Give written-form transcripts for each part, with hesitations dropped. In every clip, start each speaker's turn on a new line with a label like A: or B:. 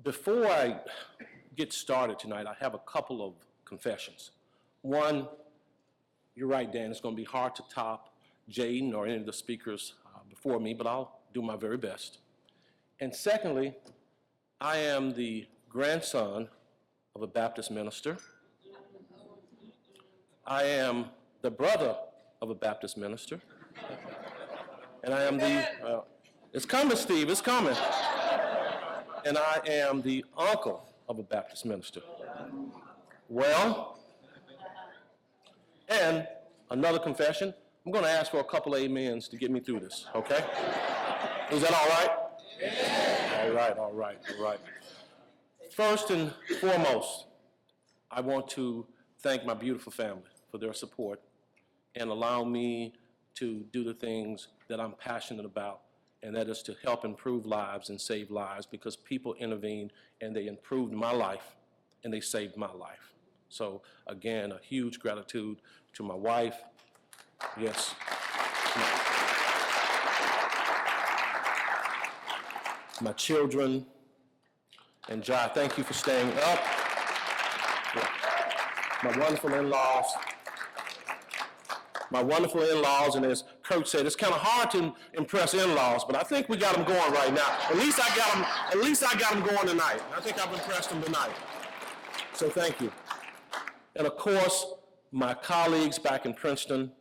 A: Before I get started tonight, I have a couple of confessions. One, you're right, Dan, it's going to be hard to top Jaden or any of the speakers before me, but I'll do my very best. And secondly, I am the grandson of a Baptist minister. I am the brother of a Baptist minister. And I am the, it's coming, Steve, it's coming. And I am the uncle of a Baptist minister. Well, and another confession, I'm going to ask for a couple amens to get me through this, okay? Is that all right? Yeah. All right. First and foremost, I want to thank my beautiful family for their support and allow me to do the things that I'm passionate about, and that is to help improve lives and save lives, because people intervened and they improved my life and they saved my life. So again, a huge gratitude to my wife. Yes. My children. And Jai, thank you for staying up. Yeah. My wonderful in-laws. And as Kurt said, it's kind of hard to impress in-laws, but I think we got them going right now. At least I got them going tonight. I think I've impressed them tonight. So thank you. And of course, my colleagues back in Princeton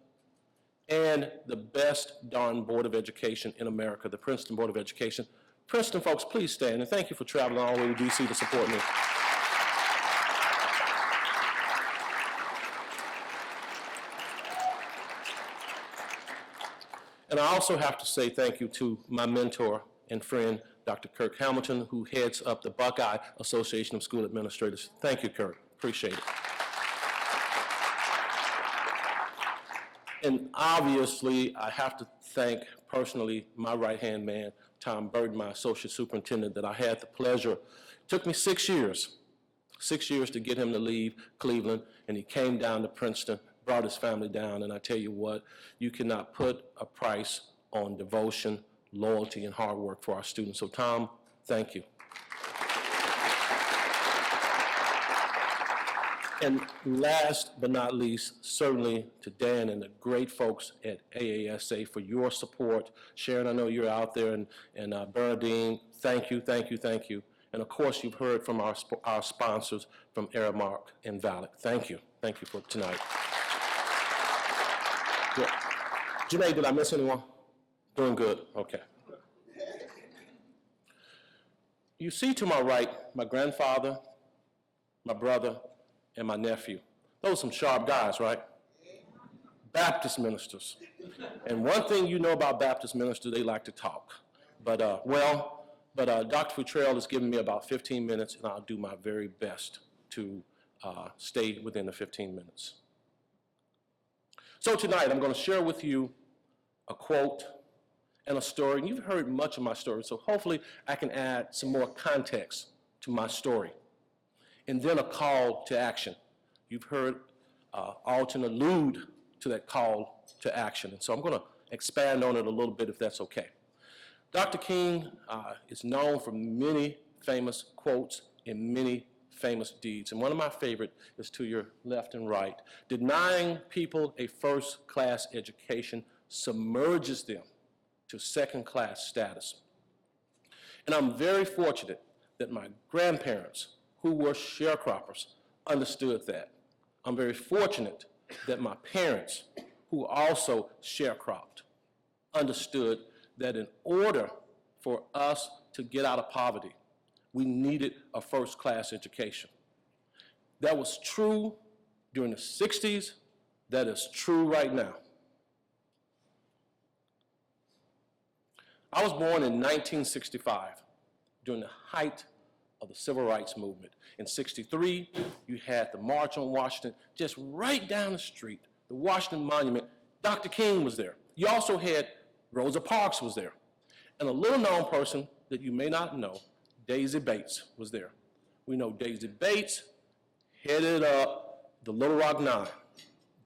A: and the best darn Board of Education in America, the Princeton Board of Education. Princeton folks, please stand, and thank you for traveling all the way to DC to support me. And I also have to say thank you to my mentor and friend, Dr. Kirk Hamilton, who heads up the Buckeye Association of School Administrators. Thank you, Kirk. Appreciate it. And obviously, I have to thank personally my right-hand man, Tom Burton, my associate superintendent, that I had the pleasure. It took me 6 years to get him to leave Cleveland, and he came down to Princeton, brought his family down, and I tell you what, you cannot put a price on devotion, loyalty, and hard work for our students. So Tom, thank you. And last but not least, certainly to Dan and the great folks at AASA for your support. Sharon, I know you're out there, and Bernadine, thank you. And of course, you've heard from our sponsors from Aramark and Valak. Thank you for tonight. Yeah. Janae, did I miss anyone? Doing good, okay. You see to my right, my grandfather, my brother, and my nephew. Those are some sharp guys, right? Baptist ministers. And one thing you know about Baptist ministers, they like to talk. But Dr. Futrell has given me about 15 minutes, and I'll do my very best to stay within the 15 minutes. So tonight, I'm going to share with you a quote and a story. And you've heard much of my story, so hopefully I can add some more context to my story. And then a call to action. You've heard Alton allude to that call to action. And so I'm going to expand on it a little bit, if that's okay. Dr. King is known for many famous quotes and many famous deeds. And one of my favorite is to your left and right. Denying people a first-class education submerges them to second-class status. And I'm very fortunate that my grandparents, who were sharecroppers, understood that. I'm very fortunate that my parents, who also sharecropped, understood that in order for us to get out of poverty, we needed a first-class education. That was true during the 60s. That is true right now. I was born in 1965, during the height of the Civil Rights Movement. In '63, you had the March on Washington, just right down the street, the Washington Monument. Dr. King was there. You also had Rosa Parks was there. And a little-known person that you may not know, Daisy Bates, was there. We know Daisy Bates headed up the Little Rock Nine,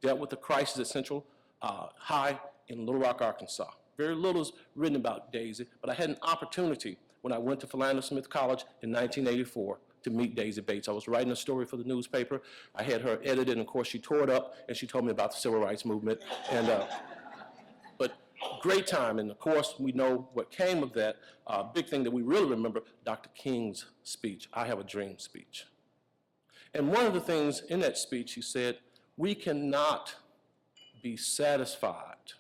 A: dealt with the crisis at Central High in Little Rock, Arkansas. Very little is written about Daisy, but I had an opportunity when I went to Philander Smith College in 1984 to meet Daisy Bates. I was writing a story for the newspaper. I had her edited, and of course she tore it up, and she told me about the civil rights movement. But great time, and of course we know what came of that. Big thing that we really remember, Dr. King's speech, I Have a Dream speech. And one of the things in that speech, he said, we cannot be satisfied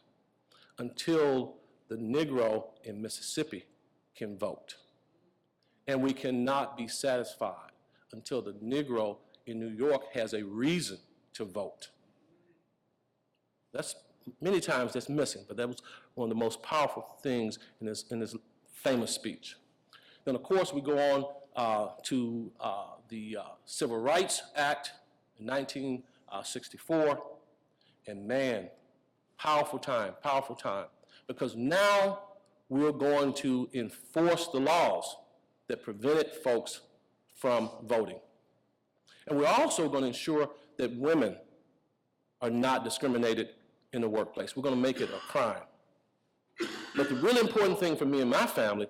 A: until the Negro in Mississippi can vote. And we cannot be satisfied until the Negro in New York has a reason to vote. That's many times that's missing, but that was one of the most powerful things in this famous speech. Then, of course, we go on to the Civil Rights Act in 1964, and man, powerful time, because now we're going to enforce the laws that prevented folks from voting. And we're also going to ensure that women are not discriminated in the workplace. We're going to make it a crime. But the really important thing for me and my family,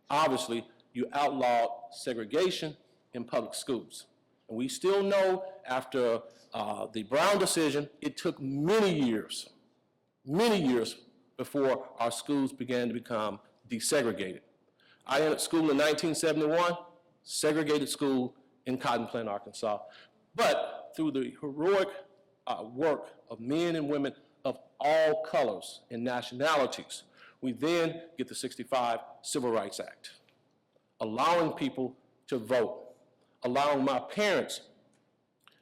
A: obviously, you outlawed segregation in public schools. And we still know after the Brown decision, it took many years before our schools began to become desegregated. I entered school in 1971, segregated school in Cotton Plant, Arkansas. But through the heroic work of men and women of all colors and nationalities, we then get the '65 Civil Rights Act, allowing people to vote, allowing my parents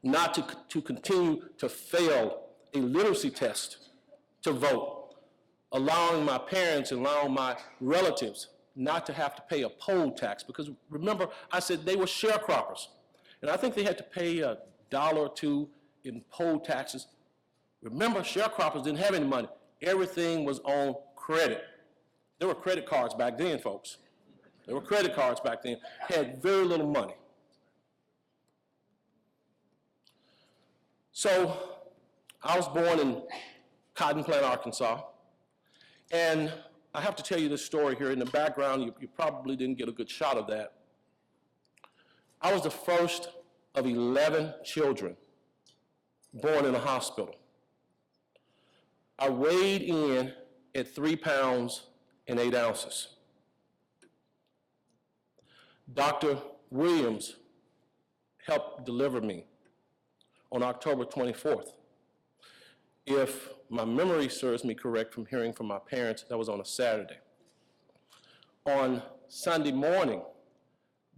A: not to continue to fail a literacy test to vote, allowing my parents and allowing my relatives not to have to pay a poll tax, because remember, I said they were sharecroppers, and I think they had to pay $1 or $2 in poll taxes. Remember, sharecroppers didn't have any money. Everything was on credit. There were credit cards back then, folks. There were credit cards back then, had very little money. So I was born in Cotton Plant, Arkansas, and I have to tell you this story here. In the background, you probably didn't get a good shot of that. I was the first of 11 children born in a hospital. I weighed in at 3 pounds and 8 ounces. Dr. Williams helped deliver me on October 24th. If my memory serves me correct from hearing from my parents, that was on a Saturday. On Sunday morning,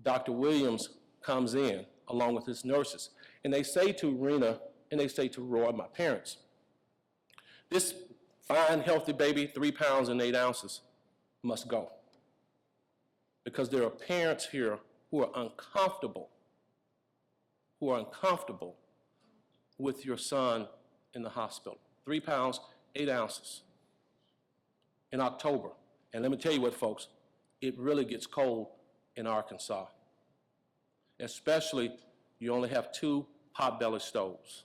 A: Dr. Williams comes in along with his nurses, and they say to Rena and they say to Roy, my parents, this fine, healthy baby, 3 pounds and 8 ounces, must go. Because there are parents here who are uncomfortable with your son in the hospital. 3 pounds, 8 ounces in October. And let me tell you what, folks, it really gets cold in Arkansas. Especially, you only have 2 pot-belly stoves.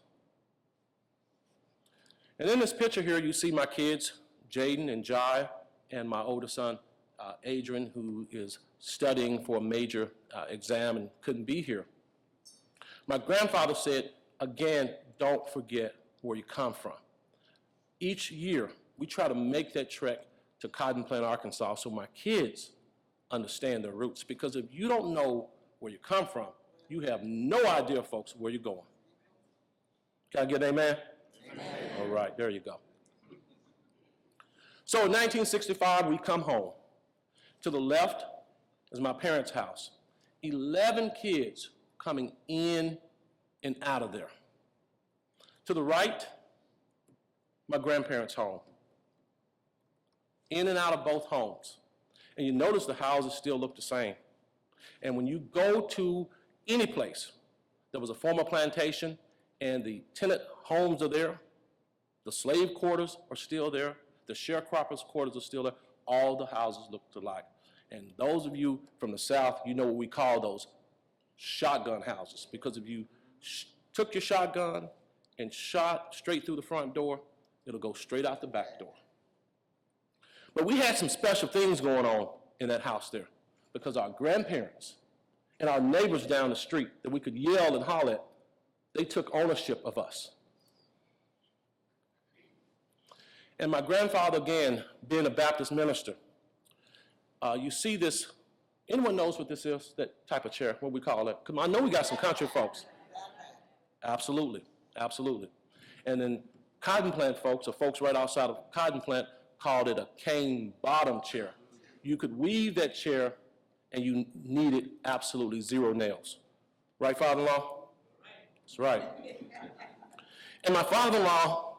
A: And in this picture here, you see my kids, Jaden and Jai, and my older son, Adrian, who is studying for a major exam and couldn't be here. My grandfather said, again, don't forget where you come from. Each year, we try to make that trek to Cotton Plant, Arkansas, so my kids understand their roots. Because if you don't know where you come from, you have no idea, folks, where you're going. Can I get an amen? Amen. All right, there you go. So in 1965, we come home. To the left is my parents' house. 11 kids coming in and out of there. To the right, my grandparents' home. In and out of both homes. And you notice the houses still look the same. And when you go to any place, there was a former plantation and the tenant homes are there, the slave quarters are still there, the sharecroppers' quarters are still there, all the houses looked alike. And those of you from the South, you know what we call those shotgun houses, because if you took your shotgun and shot straight through the front door, it'll go straight out the back door. But we had some special things going on in that house there. because our grandparents and our neighbors down the street that we could yell and holler at, they took ownership of us. And my grandfather, again, being a Baptist minister, you see this, anyone knows what this is, that type of chair, what we call it? Come on, I know we got some country folks. Absolutely, absolutely. And then cotton plant folks, or folks right outside of cotton plant, called it a cane bottom chair. You could weave that chair and you needed absolutely zero nails. Right, father-in-law? That's right. And my father-in-law,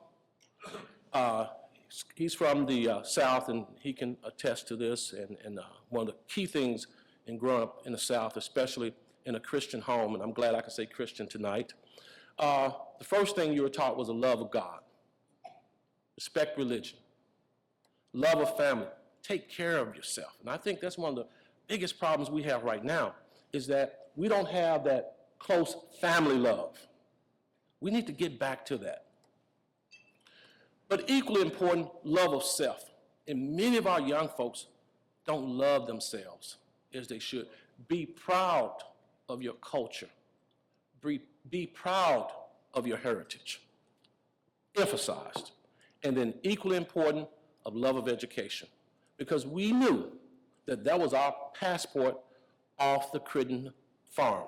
A: he's from the South, and he can attest to this, and one of the key things in growing up in the South, especially in a Christian home, and I'm glad I can say Christian tonight, the first thing you were taught was a love of God, respect religion, love of family, take care of yourself. And I think that's one of the biggest problems we have right now, is that we don't have that close family love. We need to get back to that. But equally important, love of self. And many of our young folks don't love themselves as they should. Be proud of your culture. Be proud of your heritage. Emphasized. And then equally important, of love of education. Because we knew that that was our passport off the Critton farm.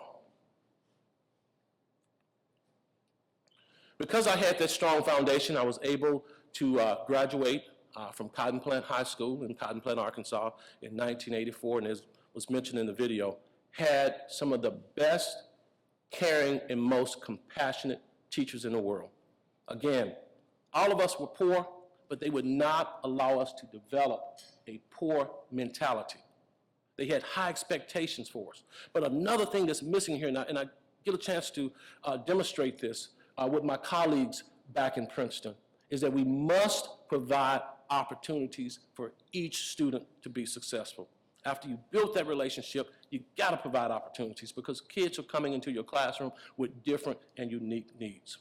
A: Because I had that strong foundation, I was able to graduate from Cotton Plant High School in Cotton Plant, Arkansas in 1984, and as was mentioned in the video, had some of the best, caring, and most compassionate teachers in the world. Again, all of us were poor, but they would not allow us to develop a poor mentality. They had high expectations for us. But another thing that's missing here, and I get a chance to demonstrate this with my colleagues back in Princeton, is that we must provide opportunities for each student to be successful. After you built that relationship, you gotta provide opportunities, because kids are coming into your classroom with different and unique needs.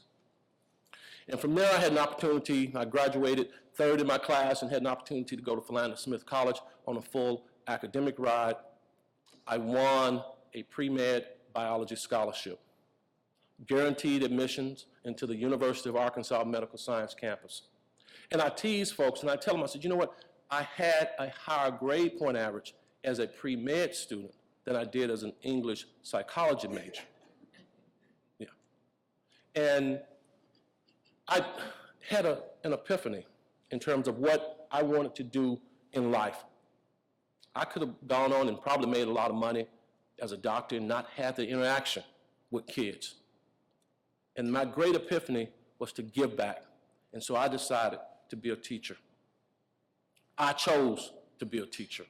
A: And from there, I had an opportunity, I graduated third in my class and had an opportunity to go to Philander Smith College on a full academic ride. I won a pre-med biology scholarship, guaranteed admissions into the University of Arkansas Medical Science campus. And I tease folks and I tell them, I said, you know what? I had a higher grade point average as a pre-med student than I did as an English psychology major. Yeah. And I had an epiphany in terms of what I wanted to do in life. I could have gone on and probably made a lot of money as a doctor and not had the interaction with kids. And my great epiphany was to give back. And so I decided to be a teacher. I chose to be a teacher.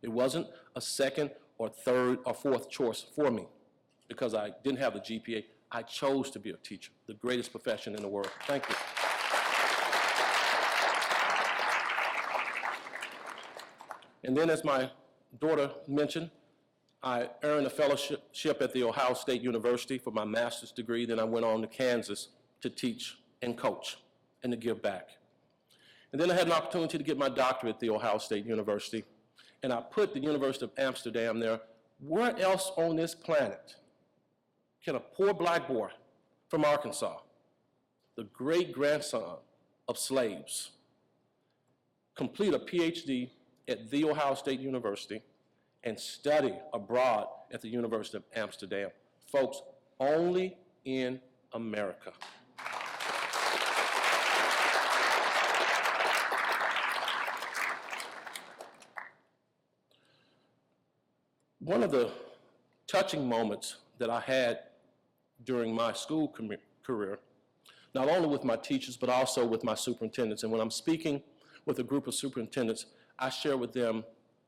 A: It wasn't a second or third or fourth choice for me because I didn't have the GPA. I chose to be a teacher, the greatest profession in the world. Thank you. And then, as my daughter mentioned, I earned a fellowship at the Ohio State University for my master's degree. Then I went on to Kansas to teach and coach and to give back. And then I had an opportunity to get my doctorate at the Ohio State University. And I put the University of Amsterdam there. Where else on this planet can a poor black boy from Arkansas, the great-grandson of slaves, complete a PhD at the Ohio State University and study abroad at the University of Amsterdam? Folks, only in America. One of the touching moments that I had during my school career, not only with my teachers, but also with my superintendents. And when I'm speaking with a group of superintendents, I share with them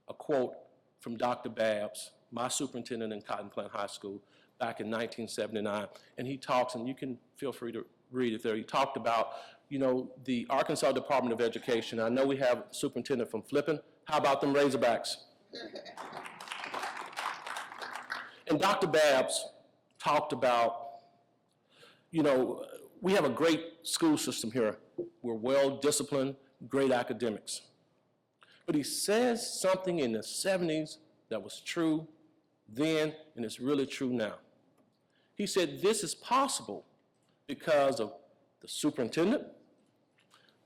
A: a quote from Dr. Babbs, my superintendent in Cotton Plant High School back in 1979. And he talks, and you can feel free to read it there. He talked about, you know, the Arkansas Department of Education. I know we have a superintendent from Flippin. How about them Razorbacks? And Dr. Babbs talked about, you know, we have a great school system here. We're well-disciplined, great academics. But he says something in the 70s that was true then and it's really true now. He said this is possible because of the superintendent,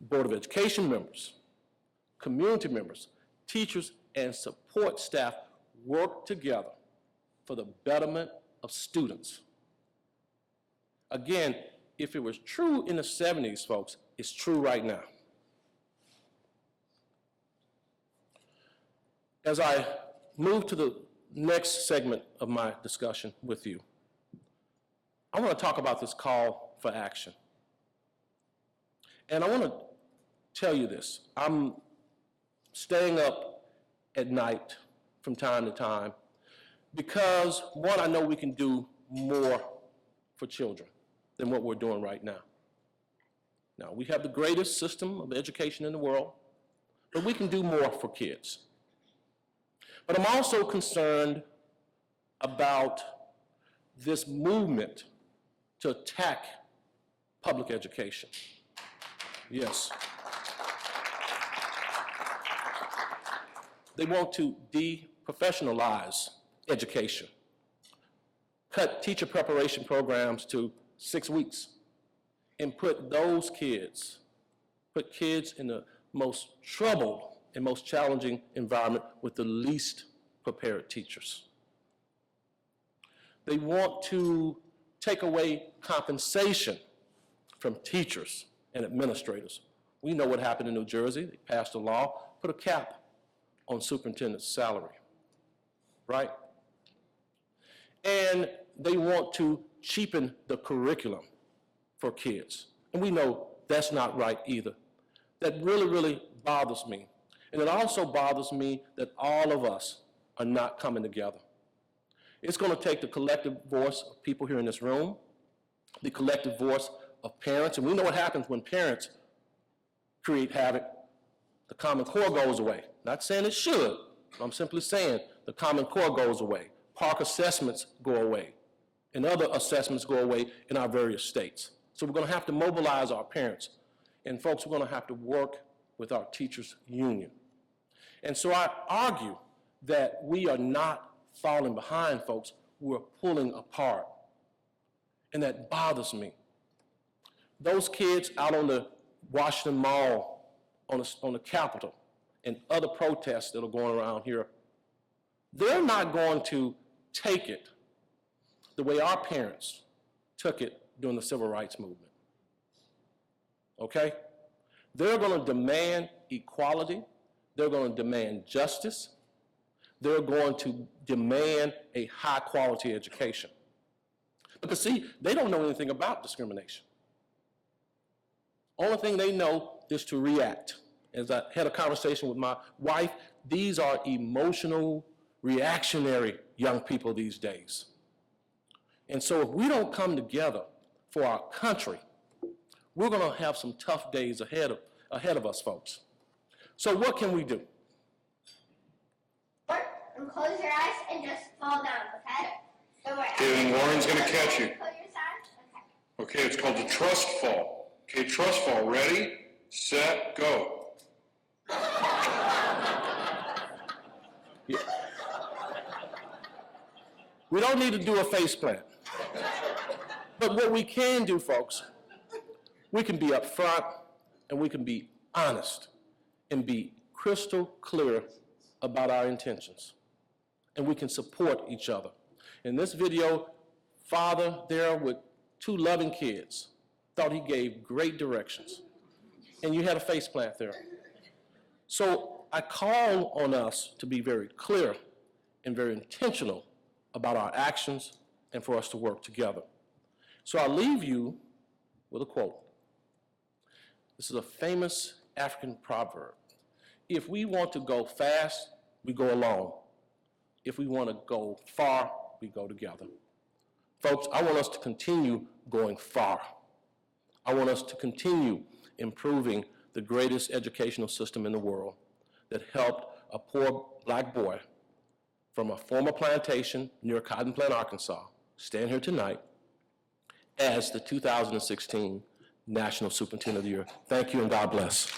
A: Board of Education members, community members, teachers, and support staff work together for the betterment of students. Again, if it was true in the 70s, folks, it's true right now. As I move to the next segment of my discussion with you, I want to talk about this call for action. And I want to tell you this. I'm staying up at night from time to time because, one, I know we can do more for children than what we're doing right now. Now, we have the greatest system of education in the world, but we can do more for kids. But I'm also concerned about this movement to attack public education. Yes. They want to deprofessionalize education, cut teacher preparation programs to 6 weeks, and put kids in the most troubled and most challenging environment with the least prepared teachers. They want to take away compensation from teachers and administrators. We know what happened in New Jersey. They passed a law, put a cap on superintendent's salary, right? And they want to cheapen the curriculum for kids. And we know that's not right either. That really, really bothers me. And it also bothers me that all of us are not coming together. It's going to take the collective voice of people here in this room, the collective voice of parents, and we know what happens when parents create havoc. The Common Core goes away. Not saying it should, I'm simply saying the Common Core goes away. Park assessments go away, and other assessments go away in our various states. So we're going to have to mobilize our parents, and folks, we're going to have to work with our teachers' union. And so I argue that we are not falling behind, folks. We're pulling apart, and that bothers me. Those kids out on the Washington Mall, on the Capitol, and other protests that are going around here, they're not going to take it the way our parents took it during the Civil Rights Movement. Okay? They're going to demand equality. They're going to demand justice. They're going to demand a high-quality education. Because, see, they don't know anything about discrimination. Only thing they know is to react. As I had a conversation with my wife, these are emotional, reactionary young people these days. And so if we don't come together for our country, we're going to have some tough days ahead of us, folks. So what can we do?
B: And close your eyes and just fall down, okay? So
C: Okay, and Lauren's going to catch you.
B: Put your side. Okay.
C: Okay, it's called the trust fall. Okay, trust fall. Ready, set, go.
A: Yeah. We don't need to do a face plant. But what we can do, folks, we can be upfront and we can be honest and be crystal clear about our intentions. And we can support each other. In this video, father there with 2 loving kids thought he gave great directions. And you had a face plant there. So I call on us to be very clear and very intentional about our actions and for us to work together. So I'll leave you with a quote. This is a famous African proverb. If we want to go fast, we go alone. If we want to go far, we go together. Folks, I want us to continue going far. I want us to continue improving the greatest educational system in the world that helped a poor black boy from a former plantation near Cotton Plant, Arkansas, stand here tonight as the 2016 National Superintendent of the Year. Thank you and God bless.